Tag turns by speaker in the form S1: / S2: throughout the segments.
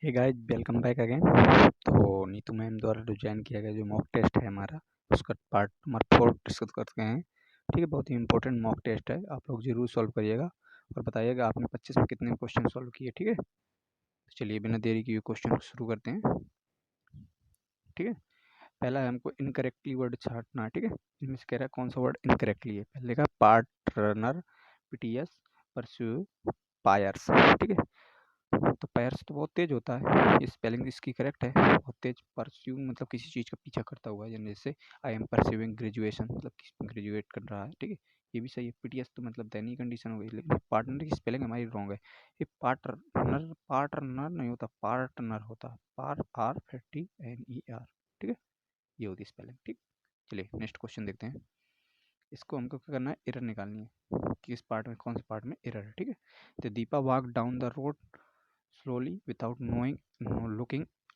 S1: हे guys, welcome back again. तो Neetu ma'am द्वारा design किया गया जो मॉक टेस्ट है हमारा, उसका पार्ट नंबर 4 डिस्कस करते हैं। ठीक है, बहुत ही इंपॉर्टेंट मॉक टेस्ट है, आप लोग जरूर सॉल्व करिएगा और बताइएगा आपने 25 में कितने क्वेश्चन सॉल्व किए। ठीक है, तो चलिए बिना देरी किए क्वेश्चन को शुरू करते हैं। ठीक है, पहला है हमको इनकरेक्टली वर्ड छांटना है। ठीक है, इसमें से कह रहा है कौन सा वर्ड इनकरेक्टली है। पहले का पार्टनर, पीटीएस, परस्यू, पायर्स। ठीक है, तो पैर्स तो बहुत तेज होता है, ये स्पेलिंग इसकी करेक्ट है, बहुत तेज। परस्यू मतलब किसी चीज़ का पीछा करता हुआ है, जैसे आई एम परस्यूइंग ग्रेजुएशन, मतलब ग्रेजुएट कर रहा है। ठीक है, ये भी सही है। पीटीएस तो मतलब दैनिक कंडीशन हो गई, लेकिन पार्टनर की स्पेलिंग हमारी रॉन्ग है। ये पार्टनर पार्टनर नहीं होता, पार्टनर होता, PARTNER। ठीक है, ये होती स्पेलिंग। ठीक, चलिए नेक्स्ट क्वेश्चन देखते हैं। इसको हमको क्या करना है, एरर निकालनी है, किस पार्ट में, कौन से पार्ट में एरर है। ठीक है, तो Deepa walk down the road slowly without knowing,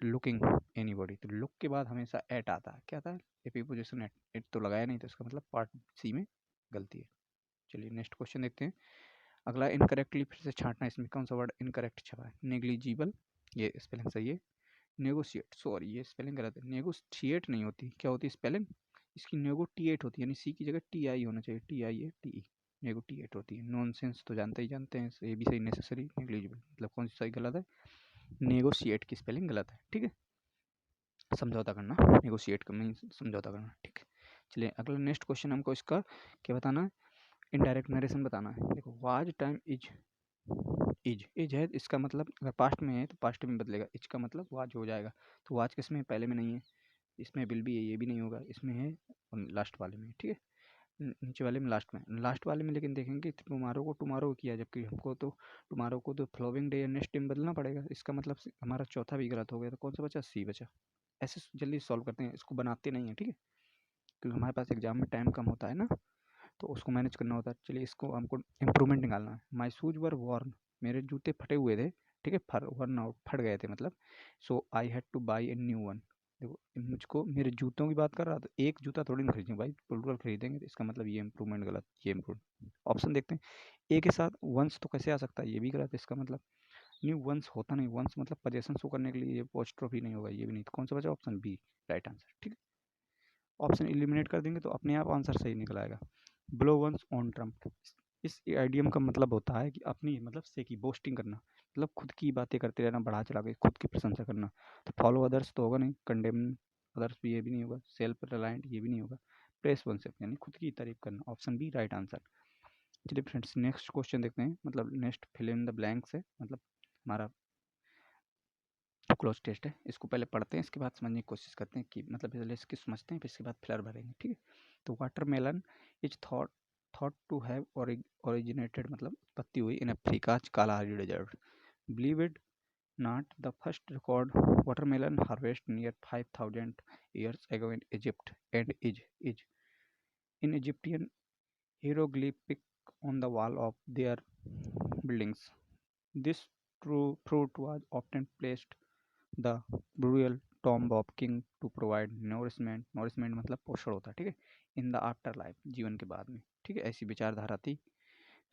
S1: looking anybody. तो लुक के बाद हमेशा एट आता है, क्या आता है, एप्रीपोजिशन एट। एट तो लगाया नहीं, तो इसका मतलब पार्ट सी में गलती है। चलिए नेक्स्ट क्वेश्चन देखते हैं। अगला इनकरेक्टली फिर से छांटना, इसमें कौन सा वर्ड इनकरेक्ट छपा है। नेग्लिजिबल, ये स्पेलिंग सही है। नेगोशिएट, सॉरी ये स्पेलिंग गलत है, नेगोशिएट नहीं होती, क्या होती है स्पेलिंग इसकी, नेगोटिएट होती है, यानी सी की जगह TI होना चाहिए, TIATE, नेगोटिएट होती है। नॉनसेंस तो जानते ही हैं, ये भी सही। नेसेसरी, नेग्लिजिबल, मतलब कौन सी सही गलत है, नेगोशिएट की स्पेलिंग गलत है। ठीक है, समझौता करना, नेगोशिएट का मीन समझौता करना। ठीक है, चलिए अगला नेक्स्ट क्वेश्चन हमको इसका क्या बताना है, इनडायरेक्ट नरेशन बताना है। देखो वाज टाइम इज है, इसका मतलब अगर पास्ट में है तो पास्ट में बदलेगा, इज का मतलब वाज हो जाएगा। तो वाज किसमें पहले में नहीं है, इसमें विल भी है, ये भी नहीं होगा, इसमें है और लास्ट वाले में। ठीक है, नीचे वाले में, लास्ट वाले में लेकिन देखेंगे टुमारो को टुमारो किया, जबकि हमको तो टुमारो को तो फ्लोविंग डे या नेक्स्ट टाइम बदलना पड़ेगा। इसका मतलब हमारा चौथा भी गलत हो गया, तो कौन सा बचा, सी बचा। ऐसे जल्दी सॉल्व करते हैं, इसको बनाते नहीं है। ठीक है, क्योंकि हमारे पास एग्जाम में टाइम कम होता है ना, तो उसको मैनेज करना होता है। चलिए इसको हमको इम्प्रूवमेंट निकालना है। माई शूज वर वॉर्न, मेरे जूते फटे हुए थे। ठीक है, वर्न आउट, फट गए थे मतलब। So I had to buy a new one. देखो मुझको मेरे जूतों की बात कर रहा, तो एक जूता थोड़ी ना खरीदेंगे भाई, प्लूरल खरीदेंगे, तो इसका मतलब ये इम्प्रूवमेंट गलत, ये इम्प्रूव। ऑप्शन देखते हैं, ए के साथ वंस तो कैसे आ सकता है, ये भी गलत है। इसका मतलब न्यू वंस होता नहीं, वंस मतलब पोजेशन शो करने के लिए, ये पोस्ट्रोफी नहीं होगा, ये भी नहीं। तो कौन सा बचा, ऑप्शन बी राइट आंसर। ठीक है, ऑप्शन एलिमिनेट कर देंगे तो अपने आप आंसर सही निकल आएगा। ब्लो वंस ऑन ट्रम्प, इस आइडियम का मतलब होता है कि अपनी मतलब से की बोस्टिंग करना, मतलब खुद की बातें करते रहना, बढ़ा चढ़ा के खुद की प्रशंसा करना। तो फॉलो अदर्स तो होगा नहीं, कंडेम अदर्स भी ये भी नहीं होगा, सेल्फ रिलायंट ये भी नहीं होगा, प्रेस वन सेल्फ यानी खुद की तारीफ करना, ऑप्शन बी राइट आंसर। चलिए फ्रेंड्स नेक्स्ट क्वेश्चन देखते हैं, मतलब next fill in the blanks है, मतलब हमारा क्लोज टेस्ट है। इसको पहले पढ़ते हैं, इसके बाद समझने की कोशिश करते हैं कि मतलब पहले इसकी समझते हैं, फिर इसके बाद फिलर भरेंगे। ठीक है, तो watermelon is thought to have originated, मतलब उत्पत्ति हुई in Africa Kalahari desert. Believe it not, the first record watermelon harvest near 5000 years ago in Egypt and is in Egyptian hieroglyphic on the wall of their buildings. This true fruit was often placed the burial tomb of king to provide nourishment, nourishment मतलब पोषण होता है। ठीक है, in the after life, जीवन के बाद में। ठीक है, ऐसी विचारधारा थी।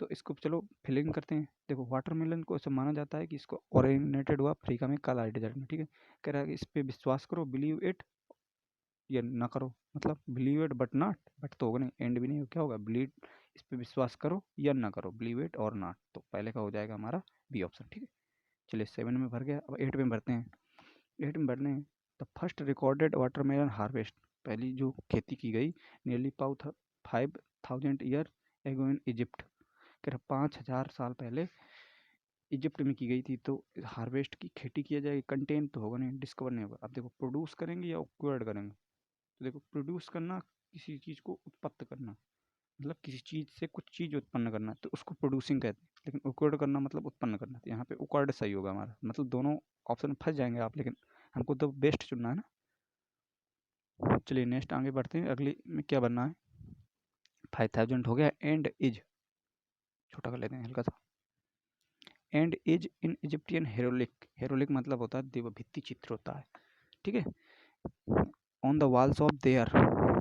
S1: तो इसको चलो फिलिंग करते हैं। देखो वाटरमेलन को ऐसा माना जाता है कि इसको ओरिजिनेटेड हुआ अफ्रीका में काला डेजर्ट में। ठीक है, कह रहा है कि इस पर विश्वास करो, बिलीव इट या ना करो, मतलब believe it but not, but तो होगा नहीं, एंड भी नहीं हो, क्या होगा, बिलीव, इस पर विश्वास करो या ना करो, बिलीव इट और नॉट। तो पहले का हो जाएगा हमारा बी ऑप्शन। ठीक है, चलिए 7 में भर गया, अब 8 में भरते हैं। 8 में भरने हैं, the first recorded watermelon harvest, पहली जो खेती की गई nearly 5000 year ago in Egypt, कह रहा 5000 साल पहले इजिप्ट में की गई थी। तो हार्वेस्ट की खेती किया जाएगी, कंटेन तो होगा नहीं, डिस्कवर नहीं होगा। अब देखो प्रोड्यूस करेंगे या एक्वायर्ड करेंगे, तो देखो प्रोड्यूस करना किसी चीज़ को उत्पत्त करना, मतलब किसी चीज़ से कुछ चीज़ उत्पन्न करना, तो उसको प्रोड्यूसिंग कहते हैं। लेकिन एक्वायर्ड करना मतलब उत्पन्न करना, तो यहाँ पे एक्वायर्ड सही होगा हमारा, मतलब दोनों ऑप्शन में फंस जाएंगे आप, लेकिन हमको तो बेस्ट चुनना है ना। चलिए नेक्स्ट आगे बढ़ते हैं, अगली में क्या बनना है, 5000 हो गया, एंड इज छोटा कर लेते हैं हल्का सा, एंड इज इन इजिप्टियन हेरोलिक, हेरोलिक मतलब होता है देव भित्ति चित्र होता है। ठीक है, on the walls of their,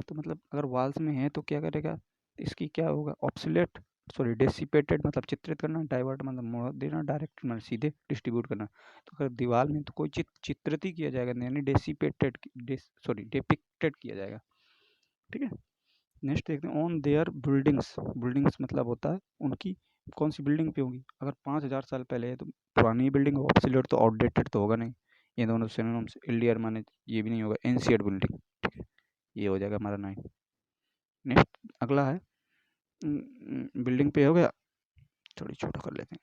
S1: तो मतलब अगर वॉल्स में है तो क्या करेगा, इसकी क्या होगा, ऑब्सोलेट, सॉरी डेसिपेटेड मतलब चित्रित करना, डाइवर्ट मतलब मोड़ देना, डायरेक्ट मतलब सीधे, डिस्ट्रीब्यूट करना। तो अगर दीवार में तो कोई चित्रित ही किया जाएगा, यानी डेसिपेटेड सॉरी डिपिक्टेड किया जाएगा, ठीक है। नेक्स्ट देखते हैं ऑन देयर बिल्डिंग्स। बिल्डिंग्स मतलब होता है उनकी कौन सी बिल्डिंग पे होगी। अगर 5000 साल पहले है तो पुरानी बिल्डिंग, ऑब्सोल्यूट तो आउटडेटेड तो होगा नहीं, ये दोनों सिनोनिम्स। इल्डियर माने ये भी नहीं होगा, एंशिएंट बिल्डिंग, ठीक है। ये हो जाएगा हमारा 9। नेक्स्ट अगला है बिल्डिंग पे हो गया, थोड़ी छोटा कर लेते हैं,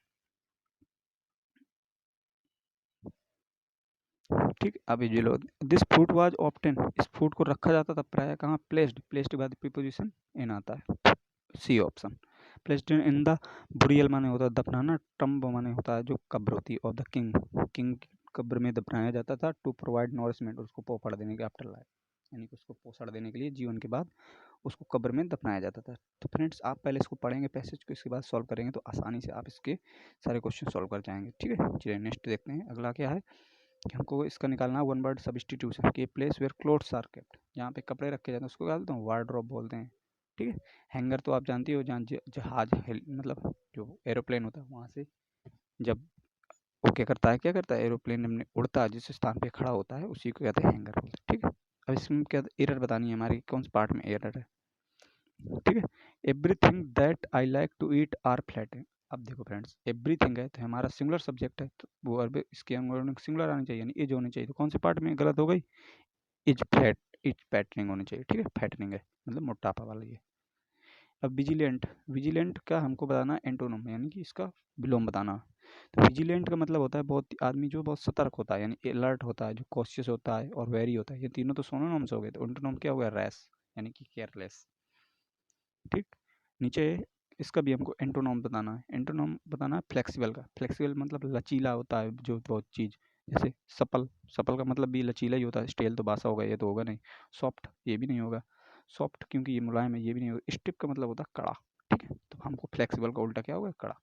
S1: ठीक। अभी जो लो दिस फूड वाज ऑप्टेन, इस फूड को रखा जाता था प्राय कहाँ, प्लेस्ड, प्लेस्ड के बाद प्रीपोजिशन इन आता है, C option. Placed in the burial माने होता है दफनाना, टम्ब माने होता है जो कब्र होती है, ऑफ द किंग, किंग की कब्र में दफनाया जाता था, टू प्रोवाइड नॉरिशमेंट, उसको पोषण देने के आफ्टर लाइफ, यानी कि उसको पोषण देने के लिए जीवन के बाद उसको कब्र में दफनाया जाता था। तो फ्रेंड्स आप पहले इसको पढ़ेंगे पैसेज को, इसके बाद सॉल्व करेंगे तो आसानी से आप इसके सारे क्वेश्चन सॉल्व कर जाएंगे, ठीक है। चलिए नेक्स्ट देखते हैं अगला क्या है कि हमको इसका निकालना है वन वर्ड सब्स्टिट्यूशन, कि place where clothes are kept, जहाँ पे कपड़े रखे जाते हैं उसको क्या बोलते हैं, वार्डरोब बोलते हैं, ठीक है। हैंगर तो आप जानती हो जहाँ जहाज मतलब जो एरोप्लेन होता है वहाँ से जब वो क्या करता है एरोप्लेन में उड़ता है, जिस स्थान पे खड़ा होता है उसी को कहते हैं हैंगर बोलते हैं, ठीक है। अब इसमें क्या एरर बतानी है हमारी, कौन से पार्ट में एरर है, ठीक है। Everything that I like to eat are flat है। अब देखो फ्रेंड्स एवरीथिंग है तो हमारा सिंगुलर सब्जेक्ट है, तो वो वर्ब इसके सिंगुलर आनी चाहिए, यानी इज होनी चाहिए। तो कौन से पार्ट में गलत हो गई, इज फ्लैट, इज फैटनिंग होनी चाहिए, ठीक है। फैटनिंग है मतलब मोटापा वाला ये। अब विजिलेंट, विजिलेंट का हमको बताना है एंटोनम, यानी कि इसका विलोम बताना। तो विजिलेंट का मतलब होता है बहुत आदमी जो बहुत सतर्क होता है, यानी अलर्ट होता है, जो कॉशियस होता है और वेरी होता है। ये तीनों तो सोनोनिम्स हो गए, तो एंटोनम क्या हो गया, रैश, यानी कि केयरलेस, ठीक। नीचे इसका भी हमको एंटोनॉम बताना है। एंटोनॉम बताना है फ्लेक्सिबल का। फ्लेक्सिबल मतलब लचीला होता है जो बहुत चीज़, जैसे सपल, सपल का मतलब भी लचीला ही होता है। स्टेल तो बासा होगा, ये तो होगा नहीं। सॉफ्ट ये भी नहीं होगा, सॉफ्ट क्योंकि ये मुलायम है, ये भी नहीं होगा। स्टिफ का मतलब होता है कड़ा, ठीक है। तो हमको फ्लेक्सिबल का उल्टा क्या होगा, कड़ा।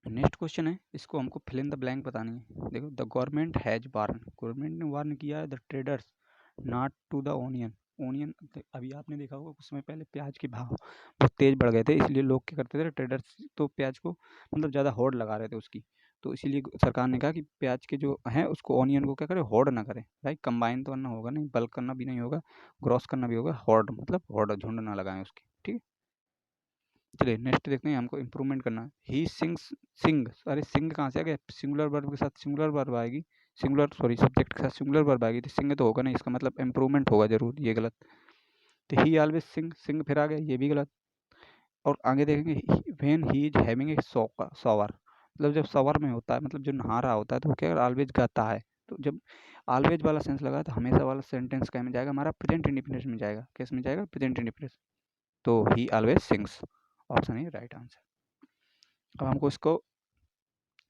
S1: नेक्स्ट क्वेश्चन है, इसको हमको फिल इन द ब्लैंक बतानी है। देखो the government has warn, government ने वार्न किया है the traders not to the onion. Onion अभी आपने देखा होगा कुछ समय पहले प्याज के भाव बहुत तेज बढ़ गए थे, इसलिए लोग क्या करते थे, ट्रेडर्स तो प्याज को मतलब ज़्यादा होड़ लगा रहे थे उसकी। तो इसीलिए सरकार ने कहा कि प्याज के जो हैं उसको ओनियन को क्या करें, होड़ ना करें। भाई कंबाइन तो करना होगा नहीं, बल्क करना भी नहीं होगा, ग्रॉस करना भी होगा, होड़ मतलब होड़, झुंड ना लगाएं उसकी, ठीक है। चलिए नेक्स्ट देखते हैं, हमको इम्प्रूवमेंट करना है। ही सिंग्स, सिंग, अरे सिंग कहाँ से आ गया, सिंगुलर वर्ब के साथ सिंगुलर वर्ब आएगी, सिंगुलर सॉरी सब्जेक्ट के साथ सिंगुलर वर्ब आएगी, तो सिंग तो होगा नहीं, इसका मतलब इम्प्रूवमेंट होगा जरूर, ये गलत। तो ही ऑलवेज सिंग, सिंग फिर आ गया, ये भी गलत। और आगे देखेंगे when he is having a shower, मतलब जब शॉवर में होता है, मतलब जो नहा रहा होता है, तो वो क्या ऑलवेज गाता है। तो जब ऑलवेज वाला सेंस लगा तो हमेशा वाला सेंटेंस क्या में जाएगा, हमारा प्रेजेंट इंडिफिनिट में जाएगा। किस में जाएगा, प्रेजेंट इंडिफिनिट। तो ही ऑलवेज सिंग्स, ऑप्शन है राइट आंसर। अब हमको इसको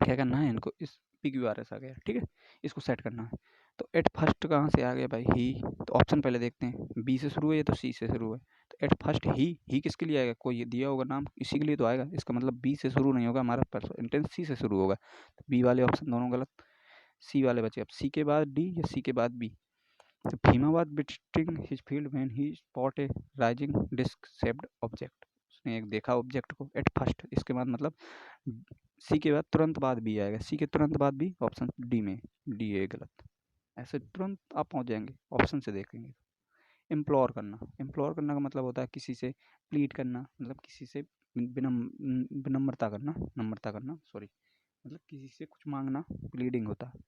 S1: क्या करना है, इनको इस PQRS आ गया, ठीक है, इसको सेट करना है। तो एट फर्स्ट कहाँ से आ गया भाई, ही। तो ऑप्शन पहले देखते हैं, बी से शुरू है तो सी से शुरू है। तो एट फर्स्ट ही किसके लिए आएगा, कोई दिया होगा नाम, इसी के लिए तो आएगा। इसका मतलब बी से शुरू नहीं होगा, हमारा सेंटेंस सी से शुरू होगा। तो बी वाले ऑप्शन दोनों गलत, सी वाले बचे। अब सी के बाद डी या सी के बाद बी। तो Bhima was visiting his field when he spot a rising disc shaped object, उसने एक देखा ऑब्जेक्ट को एट फर्स्ट। इसके बाद मतलब सी के बाद तुरंत बाद बी आएगा, सी के तुरंत बाद बी, ऑप्शन डी में, डी है गलत। ऐसे तुरंत आप पहुंच जाएंगे, ऑप्शन से देखेंगे। इम्प्लोर करना, इम्प्लोर करना का मतलब होता है किसी से प्लीड करना, मतलब किसी से विनम्रता करना, नम्रता करना सॉरी, मतलब किसी से कुछ मांगना, प्लीडिंग होता है।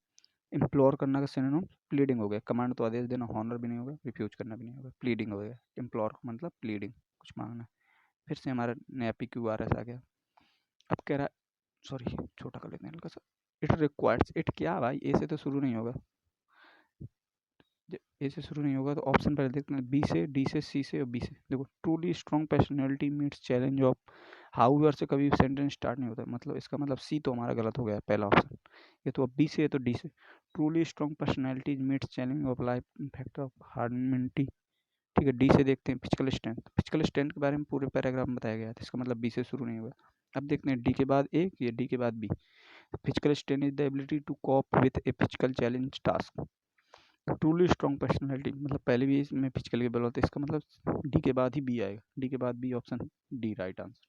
S1: इम्प्लोर करना का सिनोनिम प्लीडिंग हो गया। कमांड तो आदेश देना, हॉनर भी नहीं होगा, रिफ्यूज करना भी नहीं होगा, प्लीडिंग हो गया। इम्प्लोर मतलब प्लीडिंग, कुछ मांगना। फिर से हमारा नया PQRS आ गया। अब कह रहा है, सॉरी छोटा कर लेते हैं हल्का सा। इट रिक्वायर्स, इट क्या भाई, ए से तो शुरू नहीं होगा, ए से शुरू नहीं होगा तो ऑप्शन पहले देखते हैं, बी से, डी से, सी से और बी से। देखो truly strong personality meets challenge of however से कभी सेंटेंस स्टार्ट नहीं होता, मतलब इसका मतलब सी तो हमारा गलत हो गया पहला ऑप्शन। ये तो अब बी से है तो डी से। Truly strong personality meets challenge of life factor of हार्डमेंटी, ठीक है। डी से देखते हैं फिजिकल स्ट्रेंथ, फिजिकल स्ट्रेंथ के बारे में पूरे पैराग्राफ में बताया गया है, इसका मतलब बी से शुरू नहीं हुआ। अब देखते हैं डी के बाद ए या डी के बाद B. Physical strength is the ability to cope with a physical challenge task, truly strong personality, मतलब पहले भी इसमें फिजिकल केपेबल होता है, इसका मतलब डी के बाद ही बी आएगा, डी के बाद B, option D right answer.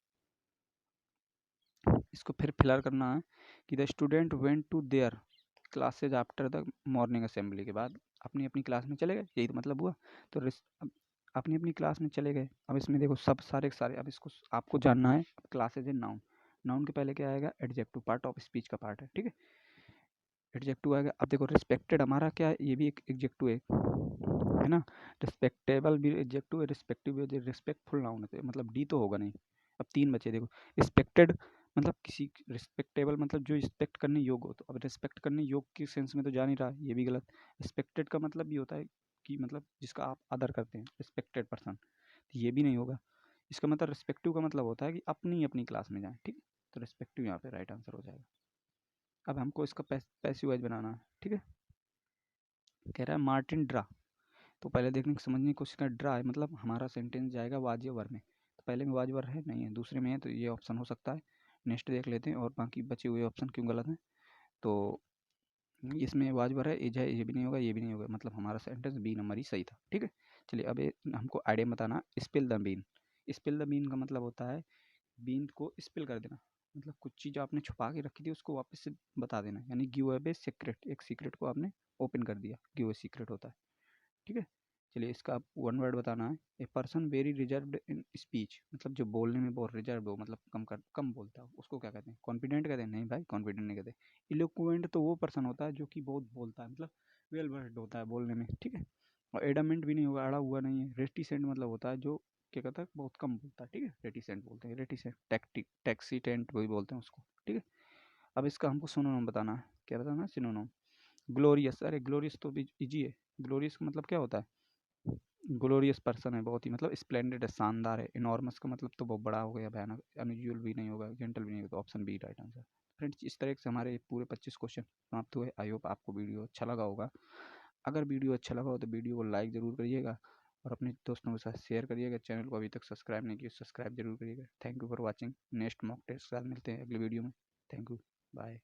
S1: इसको फिर फिलर करना है कि the student went to their classes after the morning assembly, के बाद अपनी अपनी क्लास में चले गए, यही तो मतलब हुआ। तो अपनी अपनी क्लास में चले गए। अब इसमें देखो सब सारे सारे, अब इसको आपको जानना है क्लासेज है नाउन, नाउन के पहले क्या आएगा, एडजेक्टिव, पार्ट ऑफ स्पीच का पार्ट है, ठीक है, एडजेक्टिव आएगा। अब देखो रिस्पेक्टेड हमारा क्या है, ये भी एक एडजेक्टिव है ना, रिस्पेक्टेबल भी एडजेक्टिव है, रिस्पेक्टिव भी, रिस्पेक्टफुल नाउन है, मतलब डी तो होगा नहीं। अब तीन बचे देखो, रिस्पेक्टेड मतलब किसी, रिस्पेक्टेबल मतलब जो रिस्पेक्ट करने योग्य हो, तो अब रिस्पेक्ट करने योग्य के सेंस में तो जा नहीं रहा, ये भी गलत। रिस्पेक्टेड का मतलब भी होता है कि मतलब जिसका आप आदर करते हैं, रिस्पेक्टेड पर्सन, तो ये भी नहीं होगा। इसका मतलब रिस्पेक्टिव का मतलब होता है कि अपनी अपनी क्लास में जाएं, ठीक है, तो रिस्पेक्टिव यहाँ पे राइट आंसर हो जाएगा। अब हमको इसका पैसिव वॉइस बनाना है, ठीक है। कह रहा है मार्टिन ड्रा, तो पहले देखने की समझने की कोशिश कर, ड्रा है मतलब हमारा सेंटेंस जाएगा वाज्यवर में, तो पहले में वाज्यवर है नहीं है, दूसरे में है, तो ये ऑप्शन हो सकता है। नेक्स्ट देख लेते हैं और बाकी बचे हुए ऑप्शन क्यों गलत हैं। तो इसमें वाज्यवर है, एज है, ये भी नहीं होगा, ये भी नहीं होगा, मतलब हमारा सेंटेंस बी नंबर ही सही था, ठीक है। चलिए अब हमको आइडिया बताना, spill the bean. Spill the bean का मतलब होता है बीन को स्पिल कर देना, मतलब कुछ चीज़ आपने छुपा के रखी थी उसको वापस से बता देना, यानी गिव अवे सीक्रेट, एक सीक्रेट को आपने ओपन कर दिया, गिव अवे सीक्रेट होता है, ठीक है। चलिए इसका आप वन वर्ड बताना है, a person very reserved in speech, मतलब जो बोलने में बहुत रिजर्व हो, मतलब कम बोलता है, उसको क्या कहते हैं, कॉन्फिडेंट कहते हैं, नहीं भाई कॉन्फिडेंट नहीं कहते। इलोक्वेंट तो वो पर्सन होता है जो कि बहुत बोलता है, मतलब वेल वर्ड होता है बोलने में, ठीक है। और एडामेंट भी नहीं होगा, अड़ा हुआ नहीं है। रेटिसेंट मतलब होता है जो क्या कहता है, बहुत कम बोलता है, ठीक है, रेटिसेंट बोलते हैं, रेटिसेंट, टैक्सीटेंट वही बोलते हैं उसको, ठीक है। अब इसका हमको सिनोनिम बताना है, क्या बताना है, सिनोनिम। ग्लोरियस, अरे ग्लोरियस तो भी इजी है, ग्लोरियस का मतलब क्या होता है, ग्लोरियस पर्सन है, बहुत ही मतलब स्प्लेंडेड है, शानदार है। इनॉर्मस का मतलब तो बहुत बड़ा हो गया, भयानक, अनयूजुअल भी नहीं होगा, जेंटल भी नहीं होगा, तो option B right answer. Friends इस तरह से हमारे पूरे 25 क्वेश्चन समाप्त हुए। आई होप आपको वीडियो अच्छा लगा होगा। अगर वीडियो अच्छा लगा हो तो वीडियो को लाइक ज़रूर करिएगा और अपने दोस्तों के साथ शेयर करिएगा। चैनल को अभी तक सब्सक्राइब नहीं किया, सब्सक्राइब जरूर करिएगा। Thank you for watching. Next mock test के साथ मिलते हैं अगली वीडियो में। Thank you, bye.